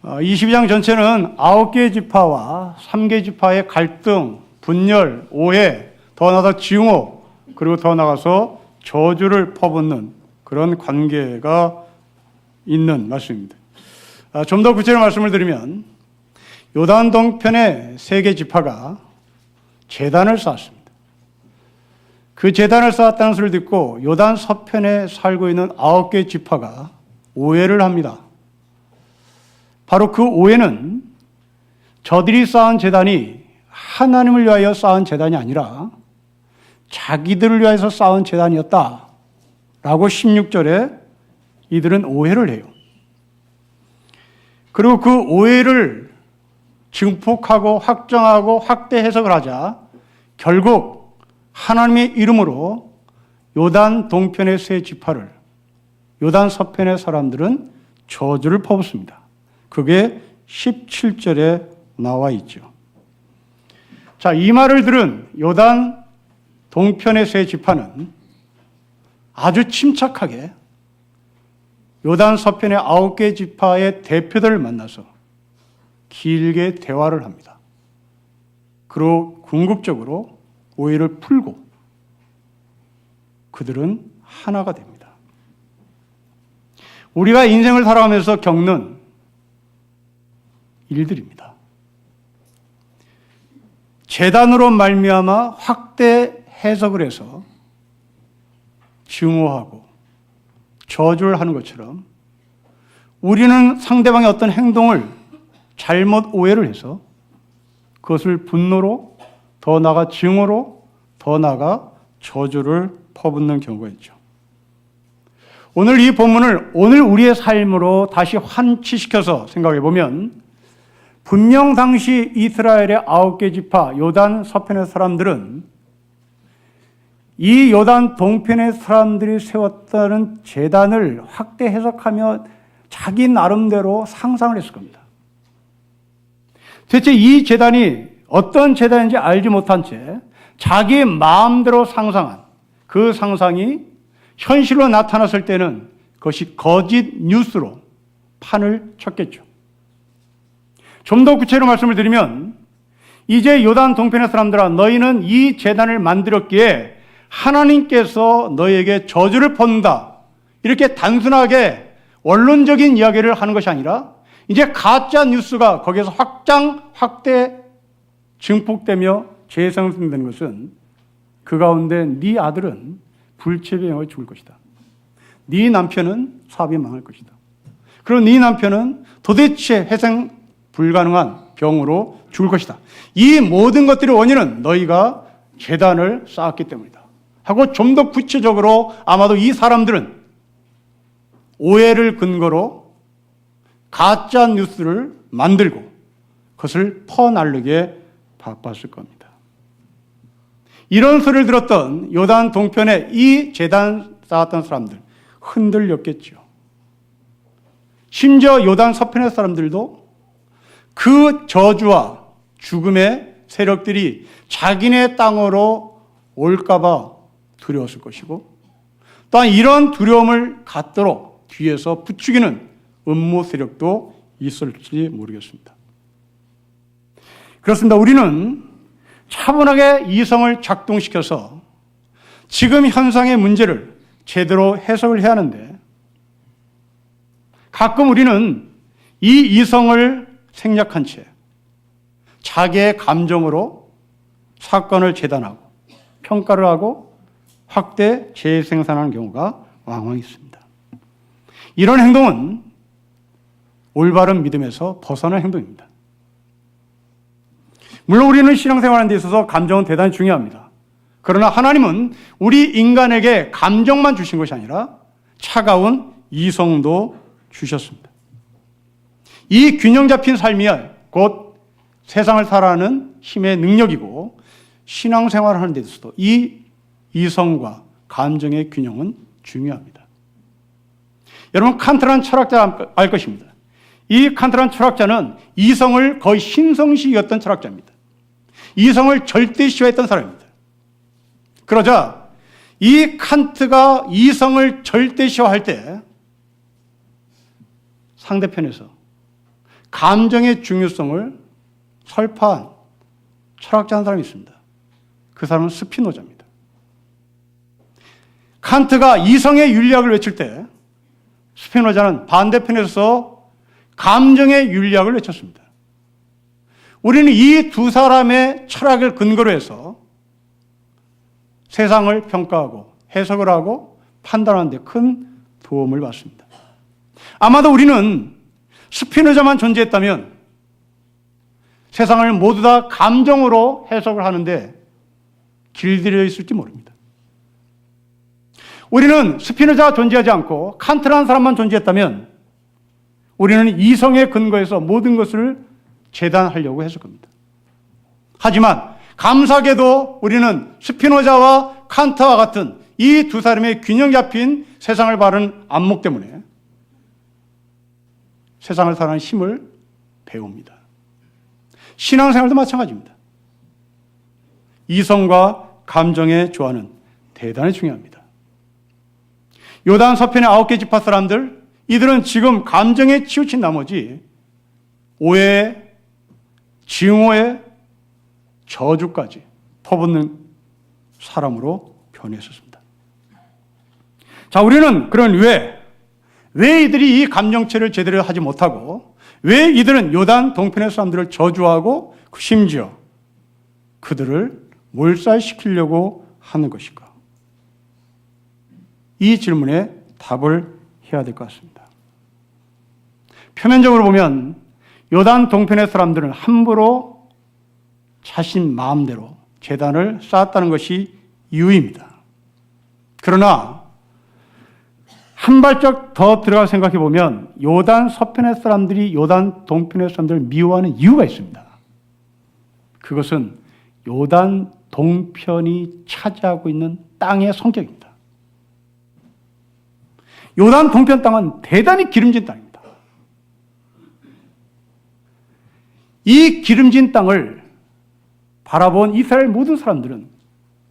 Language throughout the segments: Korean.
22장 전체는 9개의 지파와 3개 지파의 갈등, 분열, 오해, 더 나아가 증오, 그리고 더 나아가서 저주를 퍼붓는 그런 관계가 있는 말씀입니다. 좀 더 구체적으로 말씀을 드리면 요단 동편의 3개 지파가 제단을 쌓았습니다. 그 제단을 쌓았다는 소리를 듣고 요단 서편에 살고 있는 9개 지파가 오해를 합니다. 바로 그 오해는 저들이 쌓은 제단이 하나님을 위하여 쌓은 제단이 아니라 자기들을 위해서 쌓은 제단이었다라고 16절에 이들은 오해를 해요. 그리고 그 오해를 증폭하고 확정하고 확대 해석을 하자 결국 하나님의 이름으로 요단 동편의 3 지파를 요단 서편의 사람들은 저주를 퍼붓습니다. 그게 17절에 나와 있죠. 자, 이 말을 들은 요단 동편의 3 지파는 아주 침착하게 요단 서편의 9개 지파의 대표들을 만나서 길게 대화를 합니다. 그리고 궁극적으로 오해를 풀고 그들은 하나가 됩니다. 우리가 인생을 살아가면서 겪는 일들입니다. 제단으로 말미암아 확대 해석을 해서 증오하고 저주를 하는 것처럼 우리는 상대방의 어떤 행동을 잘못 오해를 해서 그것을 분노로 더 나아가 증오로 더 나아가 저주를 퍼붓는 경우가 있죠. 오늘 이 본문을 오늘 우리의 삶으로 다시 환치시켜서 생각해 보면 분명 당시 이스라엘의 9개 지파 요단 서편의 사람들은 이 요단 동편의 사람들이 세웠다는 제단을 확대 해석하며 자기 나름대로 상상을 했을 겁니다. 대체 이 제단이 어떤 제단인지 알지 못한 채 자기 마음대로 상상한 그 상상이 현실로 나타났을 때는 그것이 거짓 뉴스로 판을 쳤겠죠. 좀 더 구체로 말씀을 드리면 이제 요단 동편의 사람들아 너희는 이 제단을 만들었기에 하나님께서 너희에게 저주를 퍼는다. 이렇게 단순하게 원론적인 이야기를 하는 것이 아니라 이제 가짜 뉴스가 거기에서 확대, 증폭되며 재생성되는 것은 그 가운데 네 아들은 불치병에 죽을 것이다. 네 남편은 사업이 망할 것이다. 그리고 네 남편은 도대체 회생 불가능한 병으로 죽을 것이다. 이 모든 것들의 원인은 너희가 제단을 쌓았기 때문이다. 하고 좀 더 구체적으로 아마도 이 사람들은 오해를 근거로 가짜 뉴스를 만들고 그것을 퍼나르게 바빴을 겁니다. 이런 소리를 들었던 요단 동편에 이 제단 쌓았던 사람들 흔들렸겠죠. 심지어 요단 서편의 사람들도 그 저주와 죽음의 세력들이 자기네 땅으로 올까봐 두려웠을 것이고 또한 이런 두려움을 갖도록 뒤에서 부추기는 음모 세력도 있을지 모르겠습니다. 그렇습니다. 우리는 차분하게 이성을 작동시켜서 지금 현상의 문제를 제대로 해석을 해야 하는데 가끔 우리는 이 이성을 생략한 채 자기의 감정으로 사건을 재단하고 평가를 하고 확대 재생산하는 경우가 왕왕 있습니다. 이런 행동은 올바른 믿음에서 벗어난 행동입니다. 물론 우리는 신앙생활하는 데 있어서 감정은 대단히 중요합니다. 그러나 하나님은 우리 인간에게 감정만 주신 것이 아니라 차가운 이성도 주셨습니다. 이 균형 잡힌 삶이야 곧 세상을 살아가는 힘의 능력이고 신앙생활을 하는 데 있어서도 이 이성과 감정의 균형은 중요합니다. 여러분 칸트라는 철학자 알 것입니다. 이 칸트라는 철학자는 이성을 거의 신성시 여겼던 철학자입니다. 이성을 절대시화했던 사람입니다. 그러자 이 칸트가 이성을 절대시화할 때 상대편에서 감정의 중요성을 설파한 철학자 한 사람이 있습니다. 그 사람은 스피노자입니다. 칸트가 이성의 윤리학을 외칠 때 스피노자는 반대편에서 감정의 윤리학을 외쳤습니다. 우리는 이 두 사람의 철학을 근거로 해서 세상을 평가하고 해석을 하고 판단하는 데 큰 도움을 받습니다. 아마도 우리는 스피노자만 존재했다면 세상을 모두 다 감정으로 해석을 하는데 길들여 있을지 모릅니다. 우리는 스피노자가 존재하지 않고 칸트라는 사람만 존재했다면 우리는 이성의 근거에서 모든 것을 재단하려고 했을 겁니다. 하지만 감사하게도 우리는 스피노자와 칸트와 같은 이 두 사람의 균형 잡힌 세상을 바라는 안목 때문에 세상을 살아가는 힘을 배웁니다. 신앙생활도 마찬가지입니다. 이성과 감정의 조화는 대단히 중요합니다. 요단 서편의 9개 지파 사람들, 이들은 지금 감정에 치우친 나머지 오해, 증오에 저주까지 퍼붓는 사람으로 변했었습니다. 자, 우리는 그런 왜 이들이 이 감정체를 제대로 하지 못하고 왜 이들은 요단 동편의 사람들을 저주하고 심지어 그들을 몰살시키려고 하는 것인가? 이 질문에 답을 해야 될 것 같습니다. 표면적으로 보면 요단 동편의 사람들은 함부로 자신 마음대로 제단을 쌓았다는 것이 이유입니다. 그러나 한 발짝 더 들어가 생각해 보면 요단 서편의 사람들이 요단 동편의 사람들을 미워하는 이유가 있습니다. 그것은 요단 동편이 차지하고 있는 땅의 성격입니다. 요단 동편 땅은 대단히 기름진 땅입니다. 이 기름진 땅을 바라본 이스라엘 모든 사람들은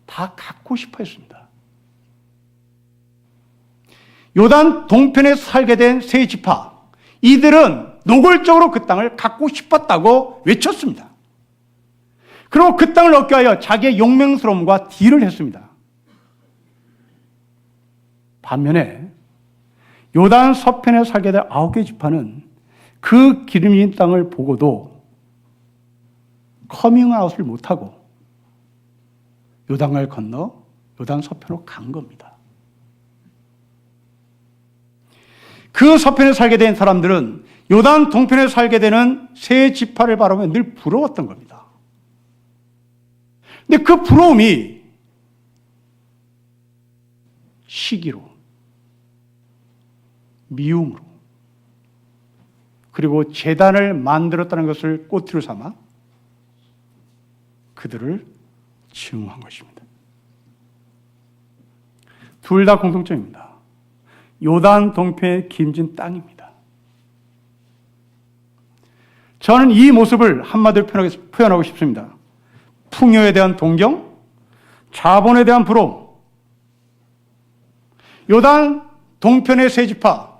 다 갖고 싶어 했습니다. 요단 동편에 살게 된 세 지파, 이들은 노골적으로 그 땅을 갖고 싶었다고 외쳤습니다. 그리고 그 땅을 얻기 위하여 자기의 용맹스러움과 딜을 했습니다. 반면에 요단 서편에 살게 된 9개 지파는 그 기름진 땅을 보고도 커밍아웃을 못하고 요단강을 건너 요단 서편으로 간 겁니다. 그 서편에 살게 된 사람들은 요단 동편에 살게 되는 세 지파를 바라보면 늘 부러웠던 겁니다. 근데 그 부러움이 시기로, 미움으로, 그리고 제단을 만들었다는 것을 꼬투리로 삼아 그들을 증오한 것입니다. 둘 다 공통점입니다. 요단 동편의 기름진 땅입니다. 저는 이 모습을 한마디로 표현하고 싶습니다. 풍요에 대한 동경, 자본에 대한 부러움. 요단 동편의 세 지파,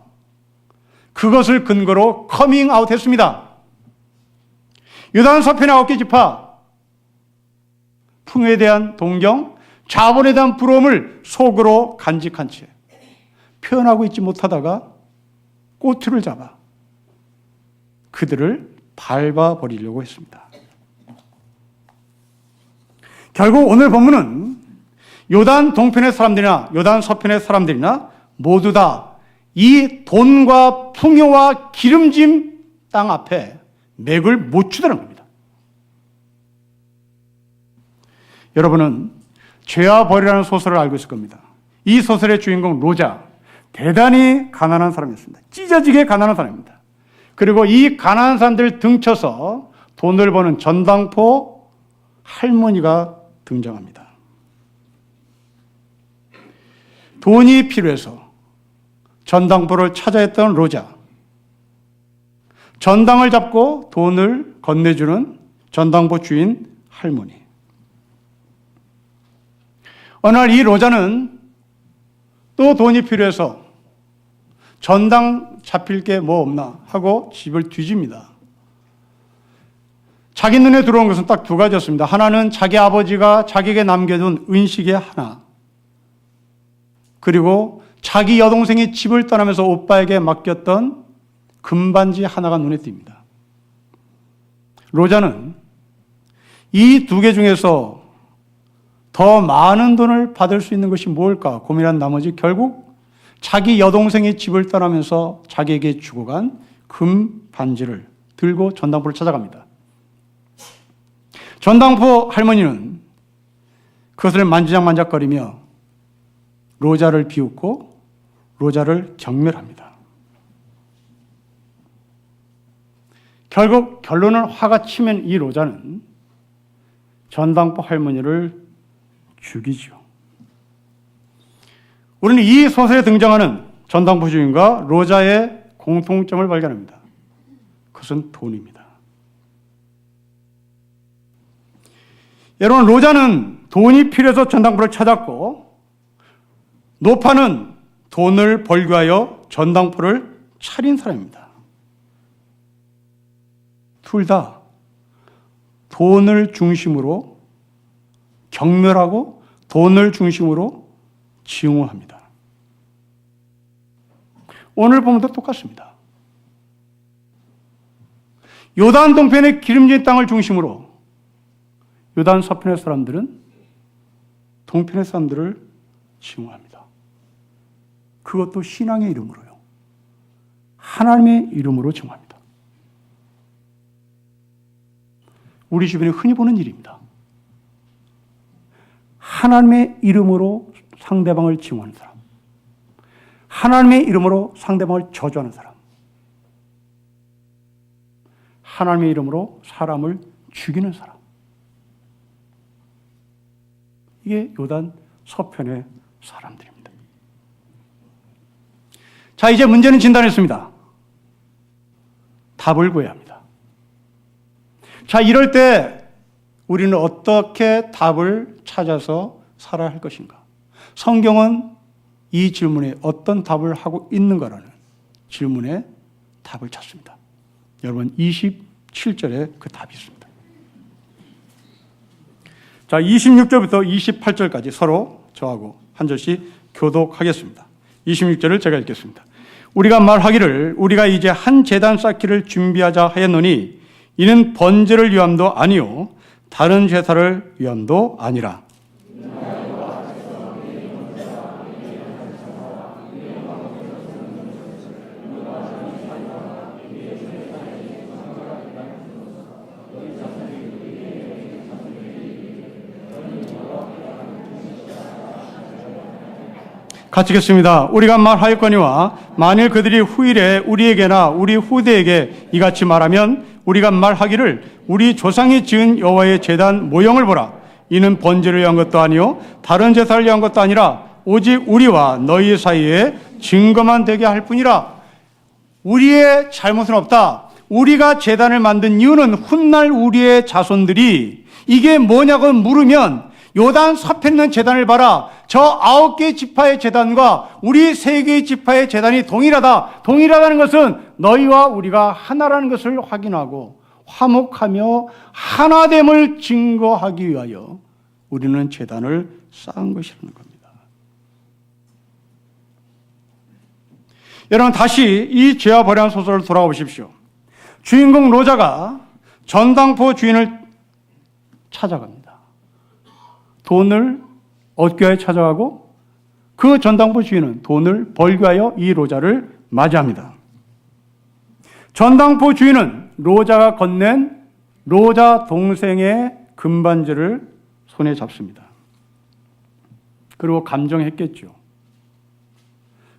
그것을 근거로 커밍아웃 했습니다. 요단 서편의 9개 지파, 풍요에 대한 동경, 자본에 대한 부러움을 속으로 간직한 채 표현하고 있지 못하다가 꼬투를 잡아 그들을 밟아버리려고 했습니다. 결국 오늘 본문은 요단 동편의 사람들이나 요단 서편의 사람들이나 모두 다 이 돈과 풍요와 기름짐 땅 앞에 맥을 못 추다는 겁니다. 여러분은 죄와 벌이라는 소설을 알고 있을 겁니다. 이 소설의 주인공 로자, 대단히 가난한 사람이었습니다. 찢어지게 가난한 사람입니다. 그리고 이 가난한 사람들을 등쳐서 돈을 버는 전당포 할머니가 등장합니다. 돈이 필요해서 전당포를 찾아 했던 로자, 전당을 잡고 돈을 건네주는 전당포 주인 할머니. 어느 날 이 로자는 또 돈이 필요해서 전당 잡힐 게 뭐 없나 하고 집을 뒤집니다. 자기 눈에 들어온 것은 딱 두 가지였습니다. 하나는 자기 아버지가 자기에게 남겨둔 은식의 하나, 그리고 자기 여동생이 집을 떠나면서 오빠에게 맡겼던 금반지 하나가 눈에 띕니다. 로자는 이 두 개 중에서 더 많은 돈을 받을 수 있는 것이 뭘까 고민한 나머지 결국 자기 여동생이 집을 떠나면서 자기에게 주고 간 금반지를 들고 전당포를 찾아갑니다. 전당포 할머니는 그것을 만지작만작거리며 로자를 비웃고 로자를 경멸합니다. 결국 결론은 화가 치면 이 로자는 전당포 할머니를 죽이죠. 우리는 이 소설에 등장하는 전당포 주인과 로자의 공통점을 발견합니다. 그것은 돈입니다. 여러분, 로자는 돈이 필요해서 전당포를 찾았고 노파는 돈을 벌기 위하여 전당포를 차린 사람입니다. 둘 다 돈을 중심으로 경멸하고 돈을 중심으로 증오합니다. 오늘 본문도 똑같습니다. 요단 동편의 기름진 땅을 중심으로 요단 서편의 사람들은 동편의 사람들을 증오합니다. 그것도 신앙의 이름으로요. 하나님의 이름으로 증오합니다. 우리 주변에 흔히 보는 일입니다. 하나님의 이름으로 상대방을 증오하는 사람, 하나님의 이름으로 상대방을 저주하는 사람, 하나님의 이름으로 사람을 죽이는 사람. 이게 요단 서편의 사람들입니다. 자, 이제 문제는 진단했습니다. 답을 구해야 합니다. 자, 이럴 때 우리는 어떻게 답을 찾아서 살아야 할 것인가? 성경은 이 질문에 어떤 답을 하고 있는가라는 질문에 답을 찾습니다. 여러분, 27절에 그 답이 있습니다. 자, 26절부터 28절까지 서로 저하고 한 절씩 교독하겠습니다. 26절을 제가 읽겠습니다. 우리가 말하기를 우리가 이제 한 제단 쌓기를 준비하자 하였노니 이는 번제를 위함도 아니요 다른 제사를 위함도 아니라. 같이 읽겠습니다. 우리가 말하였거니와 만일 그들이 후일에 우리에게나 우리 후대에게 이같이 말하면 우리가 말하기를 우리 조상이 지은 여호와의 제단 모형을 보라. 이는 번제를 위한 것도 아니요 다른 제사를 위한 것도 아니라 오직 우리와 너희 사이에 증거만 되게 할 뿐이라. 우리의 잘못은 없다. 우리가 제단을 만든 이유는 훗날 우리의 자손들이 이게 뭐냐고 물으면 요단 서편에 있는 제단을 봐라. 저 9개 지파의 제단과 우리 3개의 지파의 제단이 동일하다. 동일하다는 것은 너희와 우리가 하나라는 것을 확인하고 화목하며 하나됨을 증거하기 위하여 우리는 제단을 쌓은 것이라는 겁니다. 여러분, 다시 이 죄와 벌한 소설을 돌아가 보십시오. 주인공 로자가 전당포 주인을 찾아갑니다. 돈을 얻기 위하여 찾아가고 그 전당포 주인은 돈을 벌기 위하여 이 로자를 맞이합니다. 전당포 주인은 로자가 건넨 로자 동생의 금반지를 손에 잡습니다. 그리고 감정했겠죠.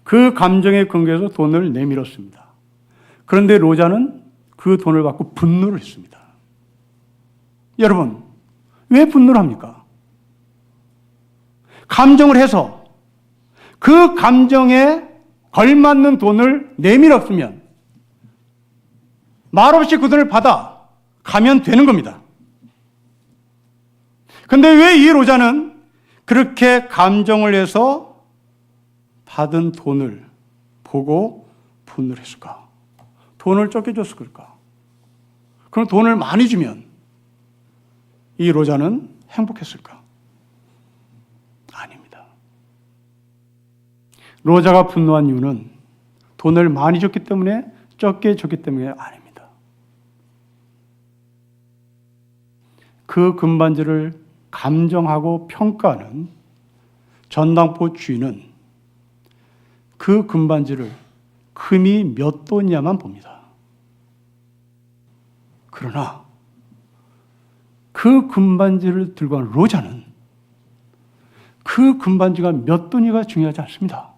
그 감정의 근거에서 돈을 내밀었습니다. 그런데 로자는 그 돈을 받고 분노를 했습니다. 여러분, 왜 분노를 합니까? 감정을 해서 그 감정에 걸맞는 돈을 내밀었으면 말없이 그 돈을 받아 가면 되는 겁니다. 그런데 왜 이 로자는 그렇게 감정을 해서 받은 돈을 보고 분노를 했을까? 돈을 적게 줬을까? 그럼 돈을 많이 주면 이 로자는 행복했을까? 아닙니다. 로자가 분노한 이유는 돈을 많이 줬기 때문에, 적게 줬기 때문에 아닙니다. 그 금반지를 감정하고 평가하는 전당포 주인은 그 금반지를 금이 몇 돈이냐만 봅니다. 그러나 그 금반지를 들고 간 로자는 그 금반지가 몇 돈이가 중요하지 않습니다.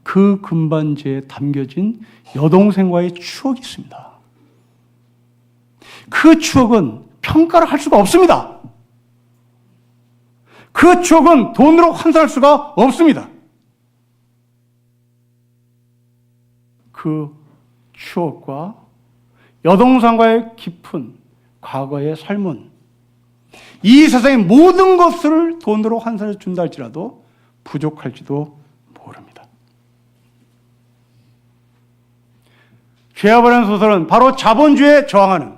그 금반지에 담겨진 여동생과의 추억이 있습니다. 그 추억은 평가를 할 수가 없습니다. 그 추억은 돈으로 환산할 수가 없습니다. 그 추억과 여동생과의 깊은 과거의 삶은 이 세상의 모든 것을 돈으로 환산해 준다 할지라도 부족할지도 모릅니다. 죄와 버린 소설은 바로 자본주의에 저항하는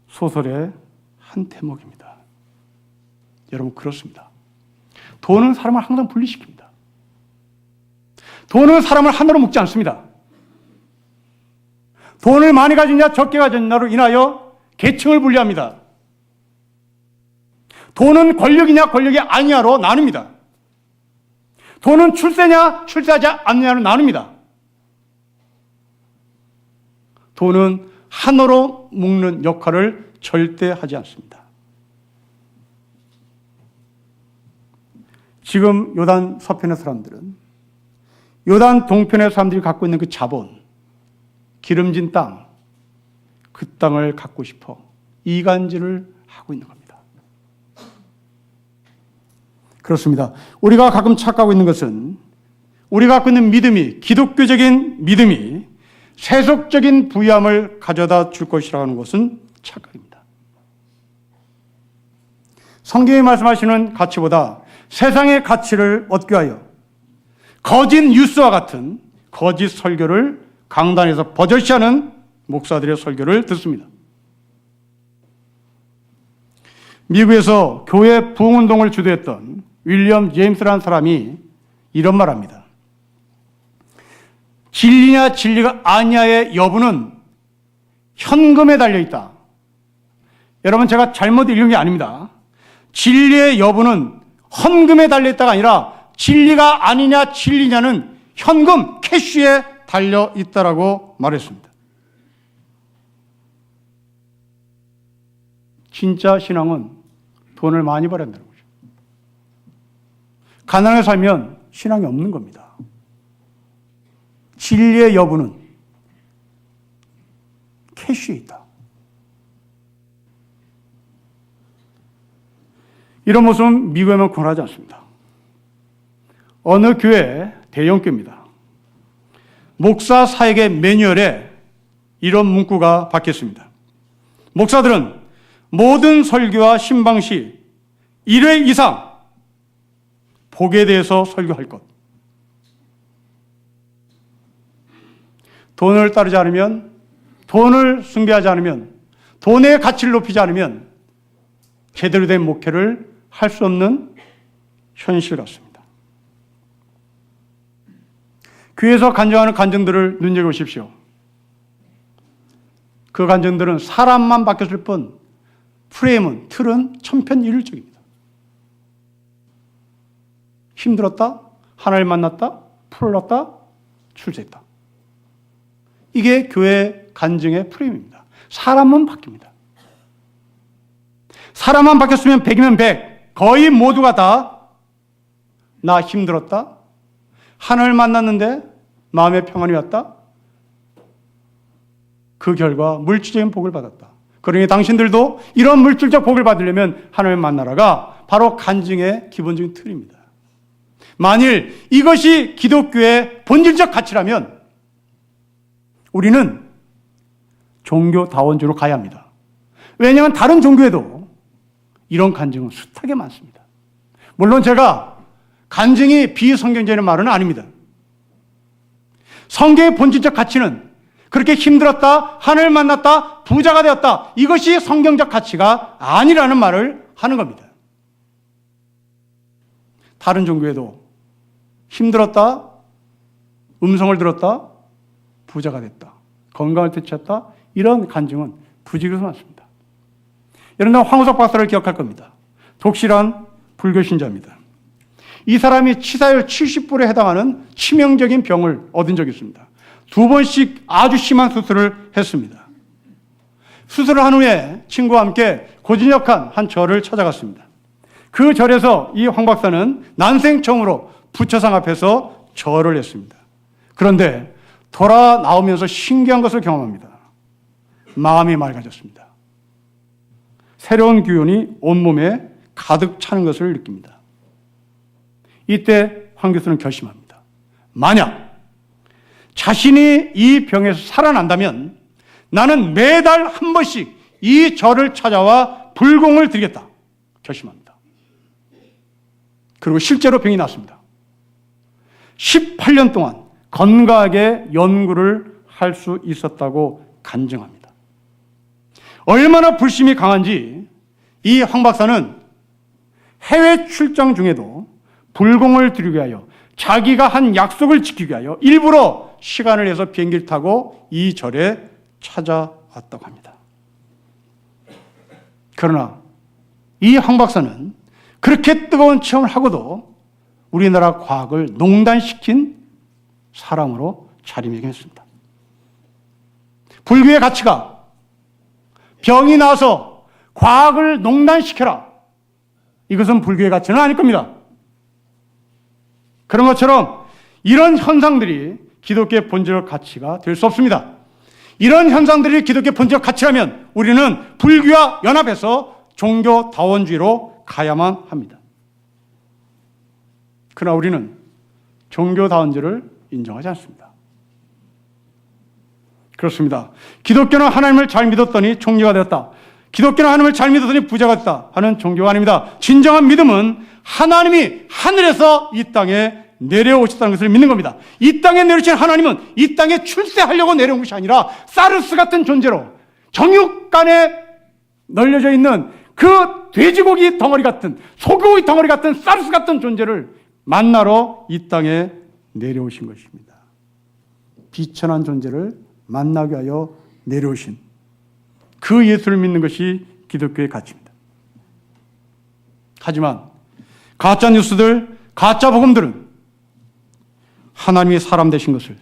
소설의 한 대목입니다. 여러분, 그렇습니다. 돈은 사람을 항상 분리시킵니다. 돈은 사람을 하나로 묶지 않습니다. 돈을 많이 가졌냐 적게 가졌냐로 인하여 계층을 분리합니다. 돈은 권력이냐 권력이 아니냐로 나눕니다. 돈은 출세냐 출세하지 않느냐로 나눕니다. 돈은 하나로 묶는 역할을 절대 하지 않습니다. 지금 요단 서편의 사람들은 요단 동편의 사람들이 갖고 있는 그 자본, 기름진 땅, 그 땅을 갖고 싶어 이간질을 하고 있는 겁니다. 그렇습니다. 우리가 가끔 착각하고 있는 것은 우리가 갖고 있는 믿음이, 기독교적인 믿음이 세속적인 부유함을 가져다 줄 것이라고 하는 것은 착각입니다. 성경이 말씀하시는 가치보다 세상의 가치를 얻기 위하여 거짓 뉴스와 같은 거짓 설교를 강단에서 버젓이하는 목사들의 설교를 듣습니다. 미국에서 교회 부흥운동을 주도했던 윌리엄 제임스라는 사람이 이런 말합니다. 진리냐 진리가 아니냐의 여부는 현금에 달려있다. 여러분, 제가 잘못 읽은 게 아닙니다. 진리의 여부는 헌금에 달려있다가 아니라 진리가 아니냐 진리냐는 현금, 캐시에 달려있다라고 말했습니다. 진짜 신앙은 돈을 많이 벌어야 한다는 거죠. 가난하게 살면 신앙이 없는 겁니다. 진리의 여부는 캐시에 있다. 이런 모습은 미국에만 권하지 않습니다. 어느 교회, 대형교회입니다. 목사 사역의 매뉴얼에 이런 문구가 박혔습니다. 목사들은 모든 설교와 신방 시 1회 이상 복에 대해서 설교할 것. 돈을 따르지 않으면, 돈을 숭배하지 않으면, 돈의 가치를 높이지 않으면 제대로 된 목회를 할 수 없는 현실 같습니다. 교회에서 간증하는 간증들을 눈여겨보십시오. 그 간증들은 사람만 바뀌었을 뿐 프레임은, 틀은 천편일률적입니다. 힘들었다, 하나님 만났다, 풀었다, 출세했다. 이게 교회 간증의 프레임입니다. 사람은 바뀝니다. 사람만 바뀌었으면 100이면 100, 거의 모두가 다 나 힘들었다, 하나님을 만났는데 마음의 평안이 왔다, 그 결과 물질적인 복을 받았다. 그러니 당신들도 이런 물질적 복을 받으려면 하나님을 만나라가 바로 간증의 기본적인 틀입니다. 만일 이것이 기독교의 본질적 가치라면 우리는 종교다원주로 가야 합니다. 왜냐하면 다른 종교에도 이런 간증은 숱하게 많습니다. 물론 제가 간증이 비성경적인 말은 아닙니다. 성경의 본질적 가치는 그렇게 힘들었다, 하늘을 만났다, 부자가 되었다. 이것이 성경적 가치가 아니라는 말을 하는 겁니다. 다른 종교에도 힘들었다, 음성을 들었다, 부자가 됐다, 건강을 되찾았다, 이런 간증은 부지기수 많습니다. 여러분, 황우석 박사를 기억할 겁니다. 독실한 불교 신자입니다. 이 사람이 치사율 70%에 해당하는 치명적인 병을 얻은 적이 있습니다. 2번씩 아주 심한 수술을 했습니다. 수술을 한 후에 친구와 함께 고진역한 한 절을 찾아갔습니다. 그 절에서 이 황 박사는 난생 처음으로 부처상 앞에서 절을 했습니다. 그런데 돌아 나오면서 신기한 것을 경험합니다. 마음이 맑아졌습니다. 새로운 기운이 온몸에 가득 차는 것을 느낍니다. 이때 황 교수는 결심합니다. 만약 자신이 이 병에서 살아난다면 나는 매달 한 번씩 이 절을 찾아와 불공을 드리겠다 결심합니다. 그리고 실제로 병이 났습니다. 18년 동안 건강하게 연구를 할 수 있었다고 간증합니다. 얼마나 불심이 강한지 이 황 박사는 해외 출장 중에도 불공을 드리기 위하여 자기가 한 약속을 지키기 위하여 일부러 시간을 내서 비행기를 타고 이 절에 찾아왔다고 합니다. 그러나 이 황 박사는 그렇게 뜨거운 체험을 하고도 우리나라 과학을 농단시킨 사람으로 자리매김했습니다. 불교의 가치가 병이 나서 과학을 농단시켜라, 이것은 불교의 가치는 아닐 겁니다. 그런 것처럼 이런 현상들이 기독교의 본질적 가치가 될 수 없습니다. 이런 현상들이 기독교의 본질적 가치라면 우리는 불교와 연합해서 종교다원주의로 가야만 합니다. 그러나 우리는 종교다원주의를 인정하지 않습니다. 그렇습니다. 기독교는 하나님을 잘 믿었더니 총리가 되었다, 기독교는 하나님을 잘 믿었더니 부자가 됐다 하는 종교가 아닙니다. 진정한 믿음은 하나님이 하늘에서 이 땅에 내려오셨다는 것을 믿는 겁니다. 이 땅에 내려오신 하나님은 이 땅에 출세하려고 내려온 것이 아니라 사르스 같은 존재로 정육간에 널려져 있는 그 돼지고기 덩어리 같은, 소고기 덩어리 같은 사르스 같은 존재를 만나러 이 땅에 내려오신 것입니다. 비천한 존재를 만나기 위하여 내려오신 그 예수를 믿는 것이 기독교의 가치입니다. 하지만 가짜 뉴스들, 가짜 복음들은 하나님이 사람 되신 것을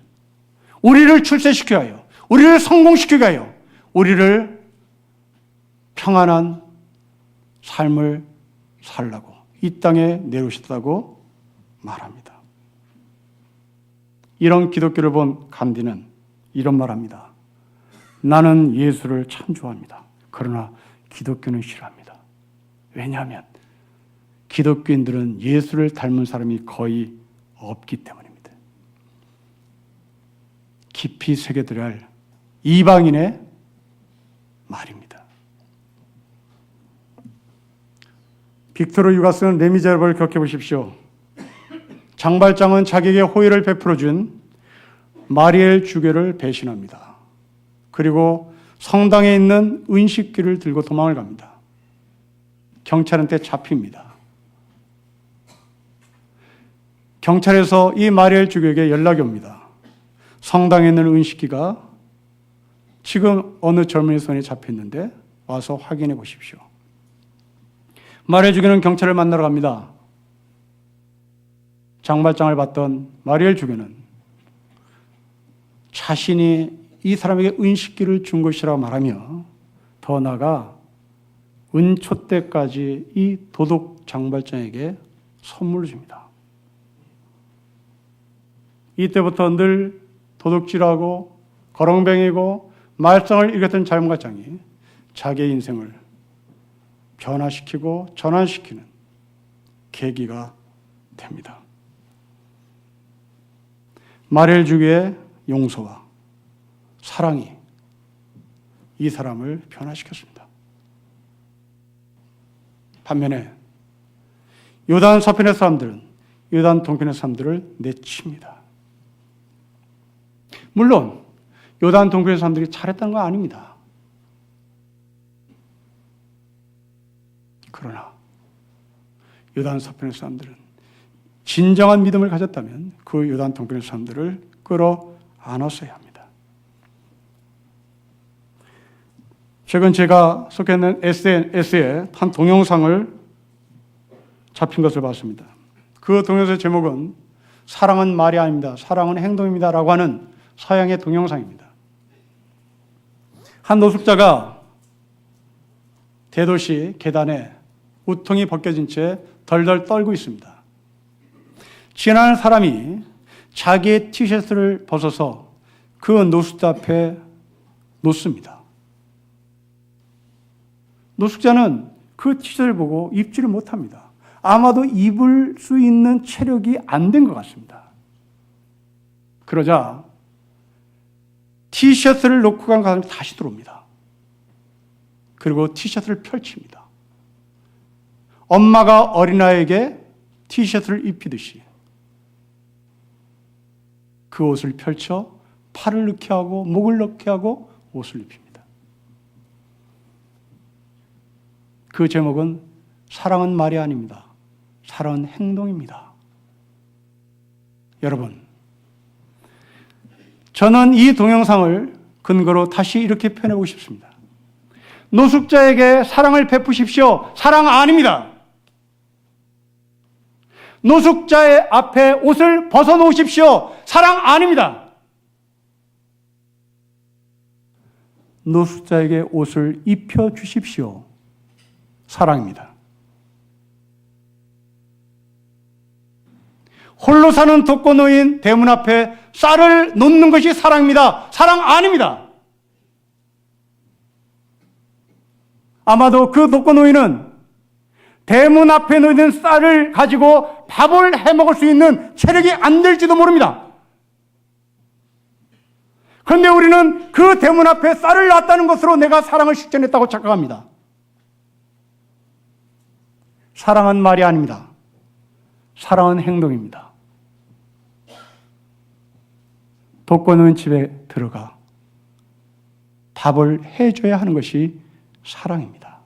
우리를 출세시키기 위하여, 우리를 성공시키기 위하여, 우리를 평안한 삶을 살라고 이 땅에 내려오셨다고 말합니다. 이런 기독교를 본 간디는 이런 말합니다. 나는 예수를 참 좋아합니다. 그러나 기독교는 싫어합니다. 왜냐하면 기독교인들은 예수를 닮은 사람이 거의 없기 때문입니다. 깊이 새겨들어야 할 이방인의 말입니다. 빅토르 유가 쓰는 레미제라블을 겪어 보십시오. 장발장은 자기에게 호의를 베풀어준 마리엘 주교를 배신합니다. 그리고 성당에 있는 은식기를 들고 도망을 갑니다. 경찰한테 잡힙니다. 경찰에서 이 마리엘 주교에게 연락이 옵니다. 성당에 있는 은식기가 지금 어느 젊은이 손에 잡혔는데 와서 확인해 보십시오. 마리엘 주교는 경찰을 만나러 갑니다. 장발장을 받던 마리엘 주교는 자신이 이 사람에게 은식기를 준 것이라고 말하며 더 나아가 은촛대까지 이 도둑 장발장에게 선물을 줍니다. 이때부터 늘 도둑질하고 거렁뱅이고 말썽을 일으켰던 장발장이 자기의 인생을 변화시키고 전환시키는 계기가 됩니다. 마리엘 주교의 용서와 사랑이 이 사람을 변화시켰습니다. 반면에 요단 서편의 사람들은 요단 동편의 사람들을 내칩니다. 물론 요단 동편의 사람들이 잘했다는 건 아닙니다. 그러나 요단 서편의 사람들은 진정한 믿음을 가졌다면 그 요단 동편의 사람들을 끌어안았어야 합니다. 최근 제가 속해 있는 SNS에 한 동영상을 잡힌 것을 봤습니다. 그 동영상의 제목은 사랑은 말이 아닙니다. 사랑은 행동입니다. 라고 하는 서양의 동영상입니다. 한 노숙자가 대도시 계단에 우통이 벗겨진 채 덜덜 떨고 있습니다. 지나가는 사람이 자기의 티셔츠를 벗어서 그 노숙자 앞에 놓습니다. 노숙자는 그 티셔츠를 보고 입지를 못합니다. 아마도 입을 수 있는 체력이 안 된 것 같습니다. 그러자 티셔츠를 놓고 간 사람이 다시 들어옵니다. 그리고 티셔츠를 펼칩니다. 엄마가 어린아이에게 티셔츠를 입히듯이 그 옷을 펼쳐 팔을 넣게 하고 목을 넣게 하고 옷을 입힙니다. 그 제목은 사랑은 말이 아닙니다. 사랑은 행동입니다. 여러분, 저는 이 동영상을 근거로 다시 이렇게 표현하고 싶습니다. 노숙자에게 사랑을 베푸십시오. 사랑 아닙니다. 노숙자의 앞에 옷을 벗어놓으십시오. 사랑 아닙니다. 노숙자에게 옷을 입혀주십시오. 사랑입니다. 홀로 사는 독거노인 대문 앞에 쌀을 놓는 것이 사랑입니다. 사랑 아닙니다. 아마도 그 독거노인은 대문 앞에 놓이는 쌀을 가지고 밥을 해먹을 수 있는 체력이 안 될지도 모릅니다. 그런데 우리는 그 대문 앞에 쌀을 놨다는 것으로 내가 사랑을 실천했다고 착각합니다. 사랑은 말이 아닙니다. 사랑은 행동입니다. 독거노인 집에 들어가 밥을 해줘야 하는 것이 사랑입니다.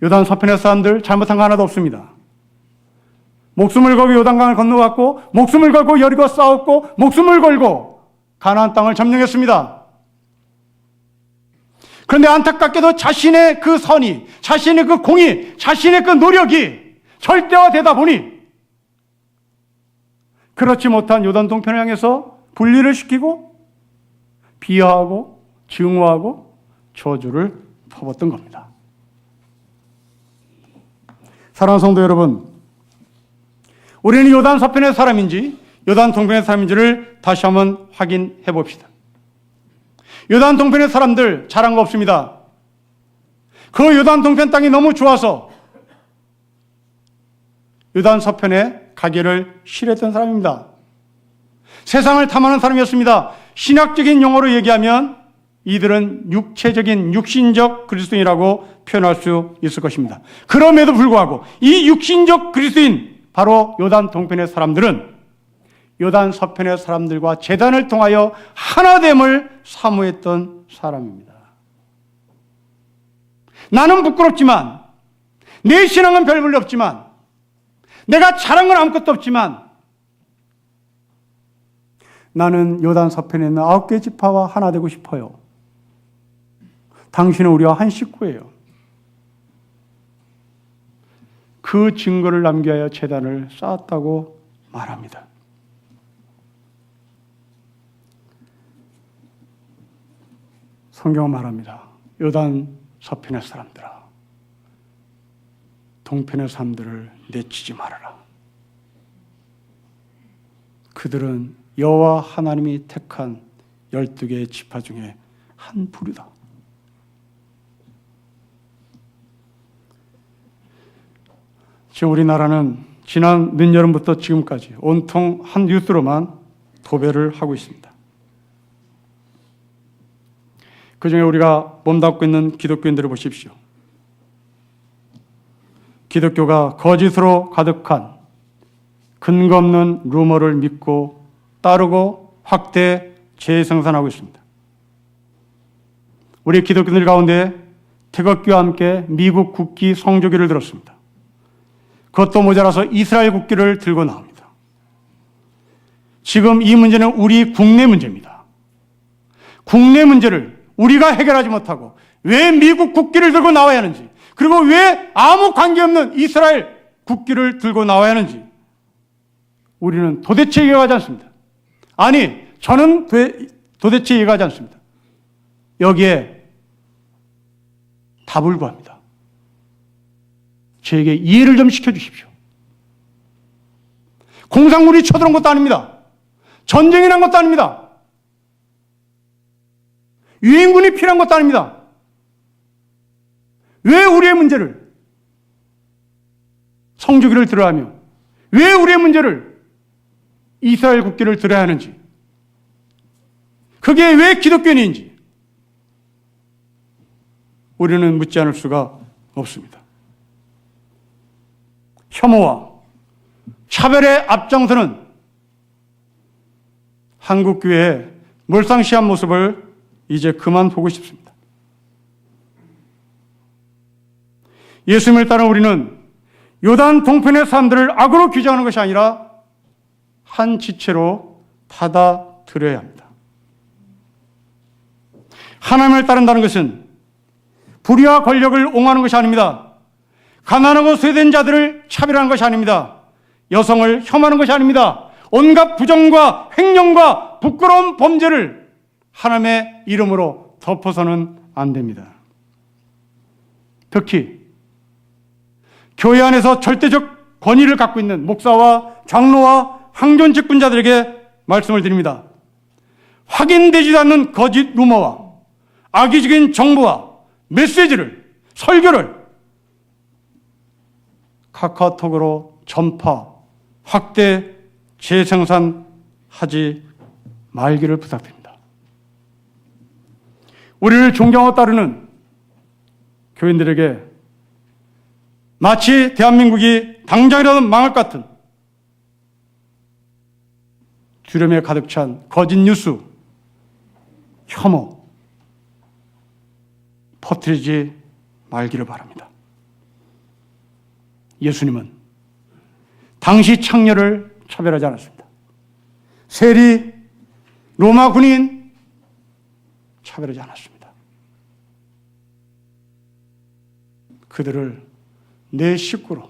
요단 서편의 사람들 잘못한 거 하나도 없습니다. 목숨을 걸고 요단강을 건너갔고 목숨을 걸고 여리고 싸웠고 목숨을 걸고 가나안 땅을 점령했습니다. 그런데 안타깝게도 자신의 그 선이, 자신의 그 공이, 자신의 그 노력이 절대화되다 보니 그렇지 못한 요단 동편을 향해서 분리를 시키고 비하하고 증오하고 저주를 퍼붓던 겁니다. 사랑하는 성도 여러분, 우리는 요단 서편의 사람인지 요단 동편의 사람인지를 다시 한번 확인해 봅시다. 요단 동편의 사람들 잘한 거 없습니다. 그 요단 동편 땅이 너무 좋아서 요단 서편에 가기를 싫어했던 사람입니다. 세상을 탐하는 사람이었습니다. 신학적인 용어로 얘기하면 이들은 육체적인 육신적 그리스도인이라고 표현할 수 있을 것입니다. 그럼에도 불구하고 이 육신적 그리스도인, 바로 요단 동편의 사람들은 요단 서편의 사람들과 제단을 통하여 하나됨을 사모했던 사람입니다. 나는 부끄럽지만, 내 신앙은 별 볼일 없지만, 내가 잘한 건 아무것도 없지만, 나는 요단 서편에 있는 9개 지파와 하나 되고 싶어요. 당신은 우리와 한 식구예요. 그 증거를 남겨야 제단을 쌓았다고 말합니다. 성경은 말합니다. 요단 서편의 사람들아, 동편의 사람들을 내치지 말아라. 그들은 여호와 하나님이 택한 12개의 지파 중에 한 부류다. 지금 우리나라는 지난 늦여름부터 지금까지 온통 한 뉴스로만 도배를 하고 있습니다. 그 중에 우리가 몸담고 있는 기독교인들을 보십시오. 기독교가 거짓으로 가득한 근거 없는 루머를 믿고 따르고 확대 재생산하고 있습니다. 우리 기독교인들 가운데 태극기와 함께 미국 국기 성조기를 들었습니다. 그것도 모자라서 이스라엘 국기를 들고 나옵니다. 지금 이 문제는 우리 국내 문제입니다. 국내 문제를 우리가 해결하지 못하고 왜 미국 국기를 들고 나와야 하는지, 그리고 왜 아무 관계없는 이스라엘 국기를 들고 나와야 하는지 우리는 도대체 이해가 가지 않습니다. 아니, 저는 도대체 이해가 가지 않습니다. 여기에 답을 구합니다. 저에게 이해를 좀 시켜주십시오. 공산군이 쳐들어온 것도 아닙니다. 전쟁이 난 것도 아닙니다. 유엔군이 필요한 것도 아닙니다. 왜 우리의 문제를 성조기를 들어야 하며 왜 우리의 문제를 이스라엘 국기를 들어야 하는지, 그게 왜 기독교인인지 우리는 묻지 않을 수가 없습니다. 혐오와 차별의 앞장서는 한국교회의 몰상시한 모습을 이제 그만 보고 싶습니다. 예수님을 따른 우리는 요단 동편의 사람들을 악으로 규정하는 것이 아니라 한 지체로 받아들여야 합니다. 하나님을 따른다는 것은 불의와 권력을 옹호하는 것이 아닙니다. 가난하고 소외된 자들을 차별하는 것이 아닙니다. 여성을 혐오하는 것이 아닙니다. 온갖 부정과 횡령과 부끄러운 범죄를 하나님의 이름으로 덮어서는 안 됩니다. 특히 교회 안에서 절대적 권위를 갖고 있는 목사와 장로와 항존 직분자들에게 말씀을 드립니다. 확인되지도 않는 거짓 루머와 악의적인 정보와 메시지를, 설교를 카카오톡으로 전파, 확대, 재생산하지 말기를 부탁드립니다. 우리를 존경하고 따르는 교인들에게 마치 대한민국이 당장이라도 망할 것 같은 두려움에 가득 찬 거짓 뉴스, 혐오 퍼뜨리지 말기를 바랍니다. 예수님은 당시 창녀를 차별하지 않았습니다. 세리, 로마 군인 차별하지 않았습니다. 그들을 내 식구로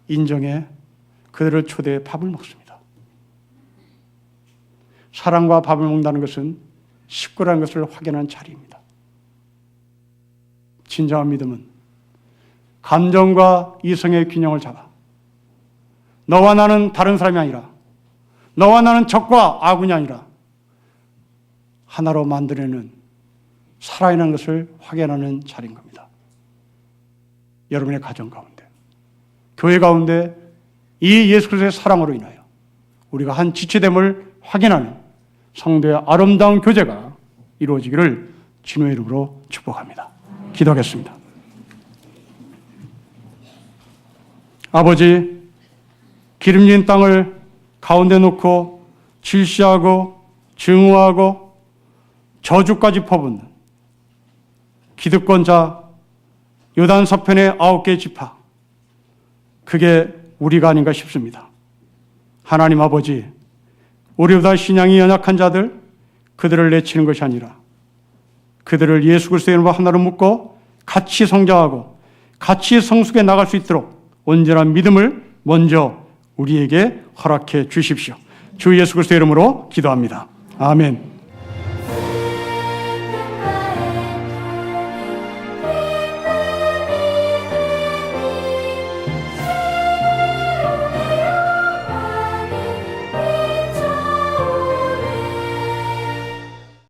인정해 그들을 초대해 밥을 먹습니다. 사랑과 밥을 먹는다는 것은 식구라는 것을 확인하는 자리입니다. 진정한 믿음은 감정과 이성의 균형을 잡아 너와 나는 다른 사람이 아니라, 너와 나는 적과 아군이 아니라 하나로 만들어내는 살아있는 것을 확인하는 자리인 겁니다. 여러분의 가정 가운데, 교회 가운데 이 예수 그리스도의 사랑으로 인하여 우리가 한 지체됨을 확인하는 성도의 아름다운 교제가 이루어지기를 주님의 이름으로 축복합니다. 기도하겠습니다. 아버지, 기름진 땅을 가운데 놓고 질시하고 증오하고 저주까지 퍼붓는 기득권자 요단 서편의 9개 지파, 그게 우리가 아닌가 싶습니다. 하나님 아버지, 우리보다 신앙이 연약한 자들, 그들을 내치는 것이 아니라 그들을 예수 그리스도의 이름으로 하나로 묶고 같이 성장하고 같이 성숙해 나갈 수 있도록 온전한 믿음을 먼저 우리에게 허락해 주십시오. 주 예수 그리스도의 이름으로 기도합니다. 아멘.